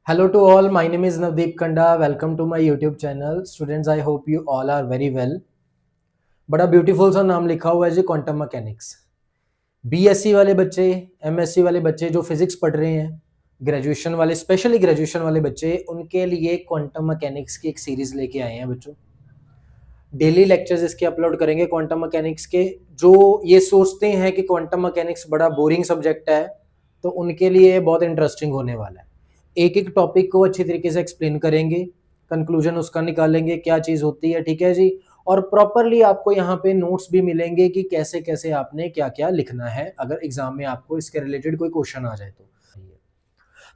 Hello to all, my name is Navdeep Kanda. Welcome to my YouTube channel. Students, I hope you all are very well. बड़ा beautiful सा नाम लिखा हुआ है जी, quantum mechanics. BSc वाले बच्चे, MSc वाले बच्चे जो फिजिक्स पढ़ रहे हैं, ग्रेजुएशन वाले, स्पेशली ग्रेजुएशन वाले बच्चे, उनके लिए क्वांटम मैकेनिक्स की एक सीरीज लेके आए हैं बच्चों। डेली लेक्चर्स इसके अपलोड करेंगे क्वांटम मैकेनिक्स के। जो ये सोचते हैं कि क्वांटम मैकेनिक्स बड़ा बोरिंग सब्जेक्ट है, तो उनके लिए बहुत इंटरेस्टिंग होने वाला है। एक एक टॉपिक को अच्छी तरीके से एक्सप्लेन करेंगे, कंक्लूजन उसका निकालेंगे, क्या चीज़ होती है, ठीक है जी। और प्रॉपरली आपको यहाँ पे नोट्स भी मिलेंगे कि कैसे कैसे आपने क्या क्या लिखना है, अगर एग्जाम में आपको इसके रिलेटेड कोई क्वेश्चन आ जाए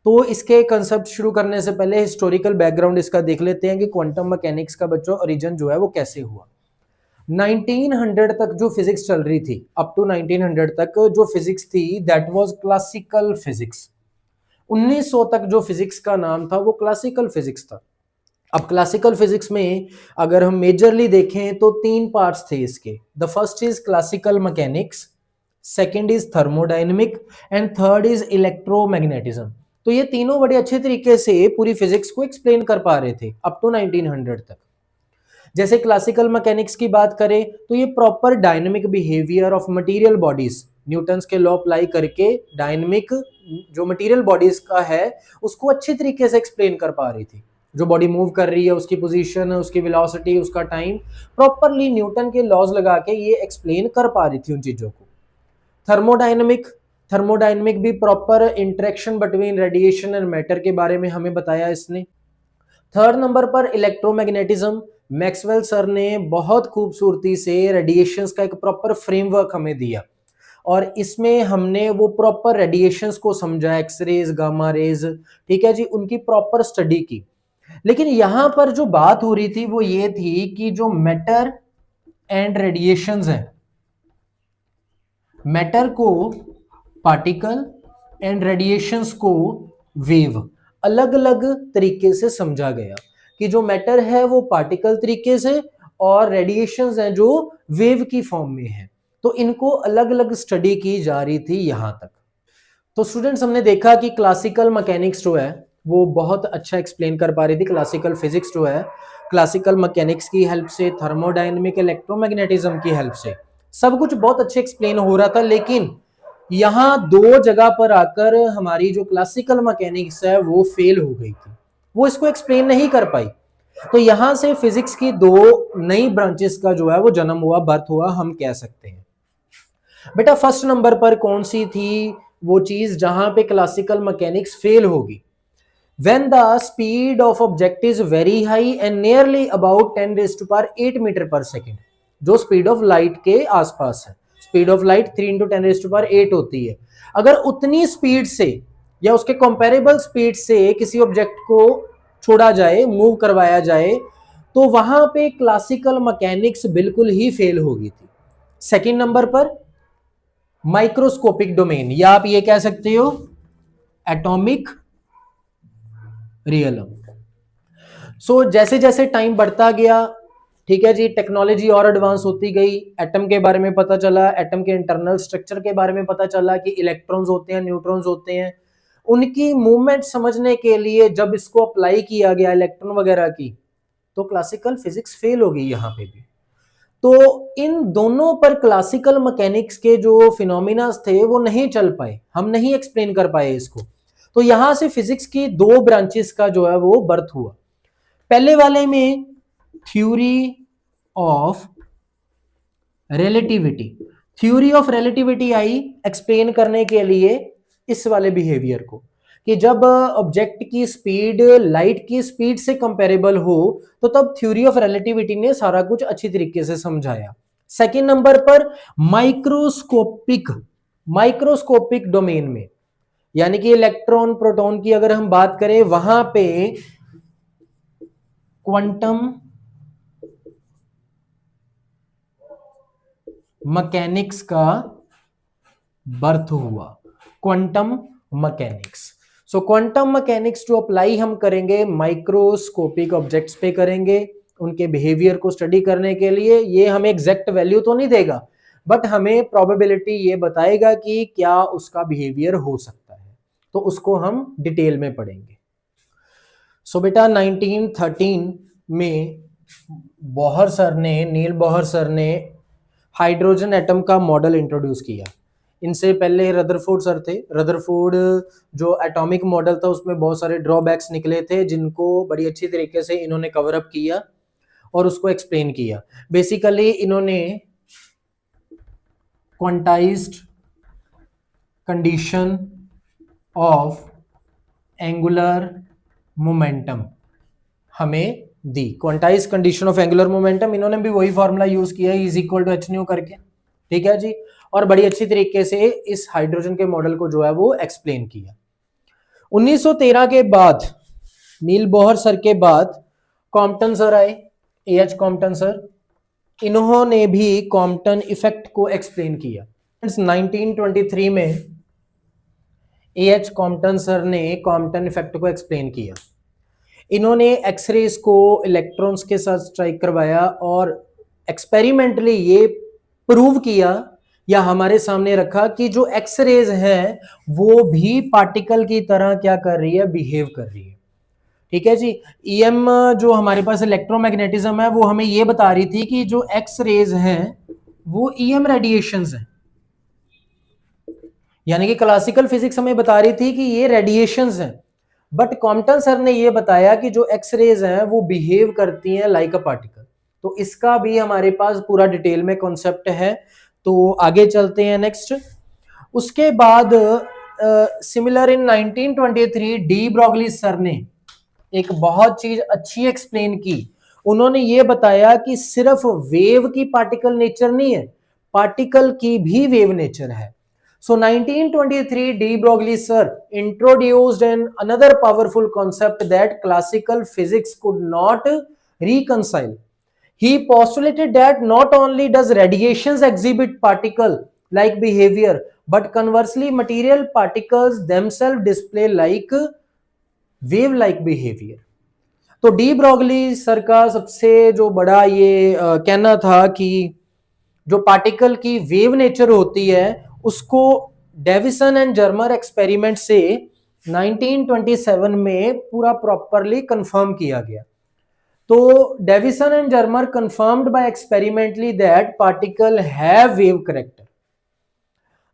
तो इसके कंसेप्ट शुरू करने से पहले हिस्टोरिकल बैकग्राउंड इसका देख लेते हैं कि क्वांटम मैकेनिक्स का बच्चों ओरिजिन जो है वो कैसे हुआ। 1900 तक जो फिजिक्स चल रही थी, अप टू 1900 तक जो फिजिक्स थी दैट वाज क्लासिकल फिजिक्स। 1900 तक जो फिजिक्स का नाम था वो क्लासिकल फिजिक्स था। अब क्लासिकल फिजिक्स में अगर हम मेजरली देखें तो तीन पार्ट्स थे इसके। The first is classical mechanics, second is thermodynamic and third is electromagnetism. तो ये तीनों बड़े अच्छे तरीके से पूरी फिजिक्स को एक्सप्लेन कर पा रहे थे अप टू 1900 तक। जैसे क्लासिकल मैकेनिक्स की बात करें तो ये proper dynamic behaviour of material bodies, Newton's के लॉ अप्लाई करके डायनेमिक जो मटेरियल बॉडीज का है उसको अच्छी तरीके से एक्सप्लेन कर पा रही थी। जो बॉडी मूव कर रही है उसकी पोजीशन, उसकी वेलोसिटी, उसका टाइम, प्रॉपरली न्यूटन के लॉज लगा के ये एक्सप्लेन कर पा रही थी उन चीजों को। थर्मोडायनेमिक, थर्मोडायनेमिक भी proper interaction between radiation and matter के बारे में हमें बताया इसने। थर्ड नंबर पर इलेक्ट्रोमैग्नेटिज्म, मैक्सवेल सर ने बहुत खूबसूरती से रेडिएशंस का एक प्रॉपर फ्रेमवर्क हमें दिया और इसमें हमने वो प्रॉपर रेडिएशंस को समझा, एक्सरेज, गामा रेज, ठीक है जी, उनकी प्रॉपर स्टडी की। लेकिन यहां पर जो बात हो रही थी वो ये थी कि जो मैटर एंड रेडिएशंस हैं, मैटर को पार्टिकल एंड रेडिएशंस को वेव, अलग अलग तरीके से समझा गया कि जो मैटर है वो पार्टिकल तरीके से और रेडिएशंस हैं जो वेव की फॉर्म में है। तो इनको अलग अलग स्टडी की जा रही थी यहां तक। तो स्टूडेंट्स, हमने देखा कि क्लासिकल मैकेनिक्स जो है वो बहुत अच्छा एक्सप्लेन कर पा रही थी। क्लासिकल फिजिक्स जो है क्लासिकल मैकेनिक्स की हेल्प से, थर्मोडायनेमिक, इलेक्ट्रोमैग्नेटिज्म की हेल्प से सब कुछ बहुत अच्छे एक्सप्लेन हो रहा था। लेकिन यहाँ दो जगह पर आकर हमारी जो क्लासिकल मैकेनिक्स है वो फेल हो गई थी, वो इसको एक्सप्लेन नहीं कर पाई। तो यहां से फिजिक्स की दो नई ब्रांचेस का जो है वो जन्म हुआ, बर्थ हुआ, हम कह सकते हैं। बेटा फर्स्ट नंबर पर कौन सी थी वो चीज जहां पे क्लासिकल मैकेनिक्स फेल होगी? When the speed of object is very high and nearly about 10 raised to power 8 metre पर सेकेंड, जो स्पीड ऑफ लाइट के आसपास है। Speed of light 3 into 10 raise to power 8 होती है। अगर उतनी स्पीड से या उसके कंपेरेबल स्पीड से किसी ऑब्जेक्ट को छोड़ा जाए, मूव करवाया जाए, तो वहां पे क्लासिकल मैकेनिक्स बिल्कुल ही फेल होगी थी। सेकेंड नंबर पर माइक्रोस्कोपिक डोमेन, या आप ये कह सकते हो एटॉमिक रियलम। सो जैसे जैसे टाइम बढ़ता गया, ठीक है जी, टेक्नोलॉजी और एडवांस होती गई, एटम के बारे में पता चला, एटम के इंटरनल स्ट्रक्चर के बारे में पता चला कि इलेक्ट्रॉन्स होते हैं, न्यूट्रॉन्स होते हैं, उनकी मूवमेंट समझने के लिए जब इसको अप्लाई किया गया इलेक्ट्रॉन वगैरह की, तो क्लासिकल फिजिक्स फेल हो गई यहाँ पे भी। तो इन दोनों पर क्लासिकल मैकेनिक्स के जो फिनोमिना थे वो नहीं चल पाए, हम नहीं एक्सप्लेन कर पाए इसको। तो यहां से फिजिक्स की दो ब्रांचेस का जो है वो बर्थ हुआ। पहले वाले में theory of relativity, theory of relativity I explain करने के लिए इस वाले बिहेवियर को कि जब ऑब्जेक्ट की स्पीड लाइट की स्पीड से कंपेरेबल हो तो तब थ्योरी ऑफ रिलेटिविटी ने सारा कुछ अच्छी तरीके से समझाया। सेकंड नंबर पर माइक्रोस्कोपिक, माइक्रोस्कोपिक डोमेन में, यानी कि इलेक्ट्रॉन प्रोटॉन की अगर हम बात करें, वहां पे क्वांटम मैकेनिक्स का बर्थ हुआ। क्वांटम मैकेनिक्स, सो क्वांटम मैकेनिक्स जो अप्लाई हम करेंगे माइक्रोस्कोपिक ऑब्जेक्ट्स पे करेंगे, उनके बिहेवियर को स्टडी करने के लिए। ये हमें एग्जैक्ट वैल्यू तो नहीं देगा, बट हमें प्रोबेबिलिटी ये बताएगा कि क्या उसका बिहेवियर हो सकता है, तो उसको हम डिटेल में पढ़ेंगे। सो बेटा 1913 में नील बोहर सर ने हाइड्रोजन एटम का मॉडल इंट्रोड्यूस किया। इनसे पहले रदरफोर्ड सर थे। रदरफोर्ड जो एटॉमिक मॉडल था उसमें बहुत सारे ड्रॉबैक्स निकले थे, जिनको बड़ी अच्छी तरीके से इन्होंने कवर अप किया और उसको एक्सप्लेन किया। बेसिकली इन्होंने quantized condition of angular momentum हमें दी। Quantize condition of angular momentum, इन्होंने भी वही फॉर्मूला यूज किया is equal to h nu करके, ठीक है जी। और बड़ी अच्छी तरीके से इस हाइड्रोजन के मॉडल को जो है वो एक्सप्लेन किया। 1913 के बाद, नील बोहर सर के बाद कॉम्पटन सर आए, एएच कॉम्पटन सर। इन्होंने भी कॉम्पटन इफेक्ट को एक्सप्लेन किया। 1923 में एएच कॉम्पटन सर ने कॉम्पटन इफेक्ट को एक्सप्लेन किया। इन्होंने एक्सरेज को इलेक्ट्रॉन्स के साथ स्ट्राइक करवाया और एक्सपेरिमेंटली ये प्रूव किया या हमारे सामने रखा कि जो एक्सरेज हैं वो भी पार्टिकल की तरह क्या कर रही है, बिहेव कर रही है, ठीक है जी। ईएम जो हमारे पास इलेक्ट्रोमैग्नेटिज्म है वो हमें ये बता रही थी कि जो एक्सरेज हैं वो ईएम रेडिएशंस हैं, यानी कि क्लासिकल फिजिक्स हमें बता रही थी कि ये रेडिएशंस हैं, बट कॉम्पटन सर ने ये बताया कि जो एक्सरेज हैं वो बिहेव करती हैं लाइक अ पार्टिकल। तो इसका भी हमारे पास पूरा डिटेल में कॉन्सेप्ट है। तो आगे चलते हैं नेक्स्ट। उसके बाद similar in 1923 de Broglie sir ने एक बहुत चीज अच्छी एक्सप्लेन की। उन्होंने ये बताया कि सिर्फ वेव की पार्टिकल नेचर नहीं है, पार्टिकल की भी वेव नेचर है। So 1923 de Broglie sir introduced another powerful concept that classical physics could not reconcile. He postulated that not only does radiations exhibit particle-like behavior, but conversely material particles themselves display like wave-like behavior. तो de Broglie sir का सबसे जो बड़ा ये कहना था कि जो पार्टिकल की वेव नेचर होती है उसको डेविसन एंड जर्मर एक्सपेरिमेंट से 1927 में पूरा प्रॉपरली कंफर्म किया गया। तो Davisson and Germer confirmed by experimentally that particle have wave character.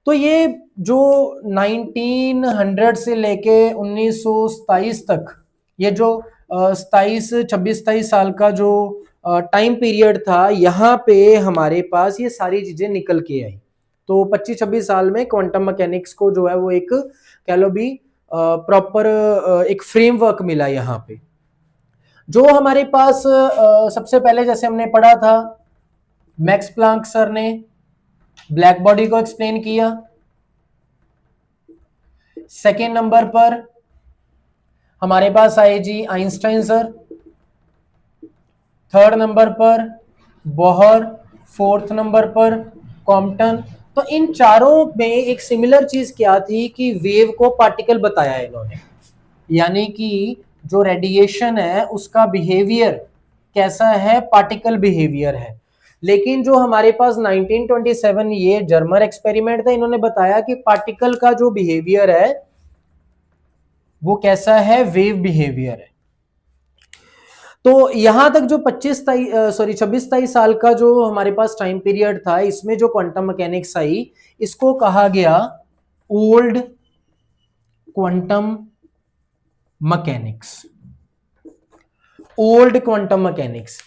तो ये जो 1900 से लेके 1927 तक ये जो 26-27 साल का जो टाइम पीरियड था, यहाँ पे हमारे पास ये सारी चीजें निकल के आई। तो 25-26 साल में क्वांटम मैकेनिक्स को जो है वो एक कह लो भी प्रॉपर एक फ्रेमवर्क मिला। यहाँ पे जो हमारे पास सबसे पहले जैसे हमने पढ़ा था, मैक्स प्लांक सर ने ब्लैक बॉडी को एक्सप्लेन किया। सेकेंड नंबर पर हमारे पास आए जी आइंस्टाइन सर, थर्ड नंबर पर बोहर, फोर्थ नंबर पर कॉम्पटन। तो इन चारों में एक सिमिलर चीज क्या थी कि वेव को पार्टिकल बताया इन्होंने, यानी कि जो रेडिएशन है उसका बिहेवियर कैसा है, पार्टिकल बिहेवियर है। लेकिन जो हमारे पास 1927 ये जर्मर एक्सपेरिमेंट था, इन्होंने बताया कि पार्टिकल का जो बिहेवियर है वो कैसा है, वेव बिहेवियर है। तो यहां तक जो 26-27 साल का जो हमारे पास टाइम पीरियड था, इसमें जो क्वांटम मैकेनिक्स आई इसको कहा गया old quantum mechanics, old quantum mechanics.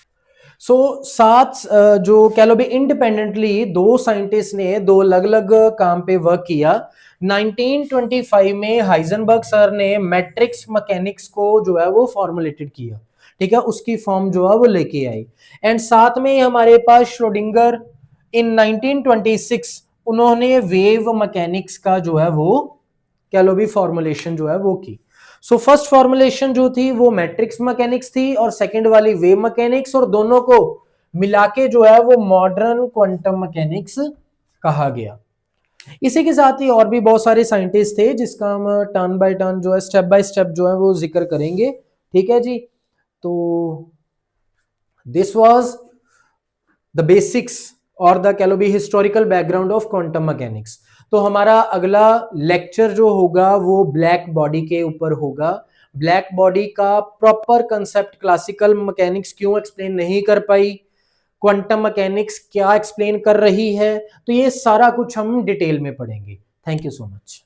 So सात जो कह लो भी इंडिपेंडेंटली दो साइंटिस्ट ने दो अलग अलग काम पे वर्क किया। 1925 में हाइजेनबर्ग सर ने मैट्रिक्स मैकेनिक्स को जो है वो फॉर्मुलेटेड किया, ठीक है, उसकी फॉर्म जो है वो लेके आई। एंड साथ में हमारे पास श्रोडिंगर इन 1926 उन्होंने वेव मैकेनिक्स का जो है वो कह लो भी फॉर्मुलेशन जो है वो की। सो फर्स्ट फॉर्मुलेशन जो थी वो मैट्रिक्स मैकेनिक्स थी और सेकंड वाली वेव मैकेनिक्स, और दोनों को मिलाके जो है वो मॉडर्न क्वांटम मैकेनिक्स कहा गया। इसी के साथ ही और भी बहुत सारे साइंटिस्ट थे जिसका हम टर्न बाय टर्न जो है स्टेप बाय स्टेप जो है वो जिक्र करेंगे, ठीक है जी। तो दिस वाज द बेसिक्स और द कह लो भी historical background of quantum mechanics. तो हमारा अगला लेक्चर जो होगा वो ब्लैक बॉडी के ऊपर होगा। ब्लैक बॉडी का प्रॉपर कंसेप्ट क्लासिकल मैकेनिक्स क्यों एक्सप्लेन नहीं कर पाई, क्वांटम मैकेनिक्स क्या एक्सप्लेन कर रही है, तो ये सारा कुछ हम डिटेल में पढ़ेंगे। Thank you so much.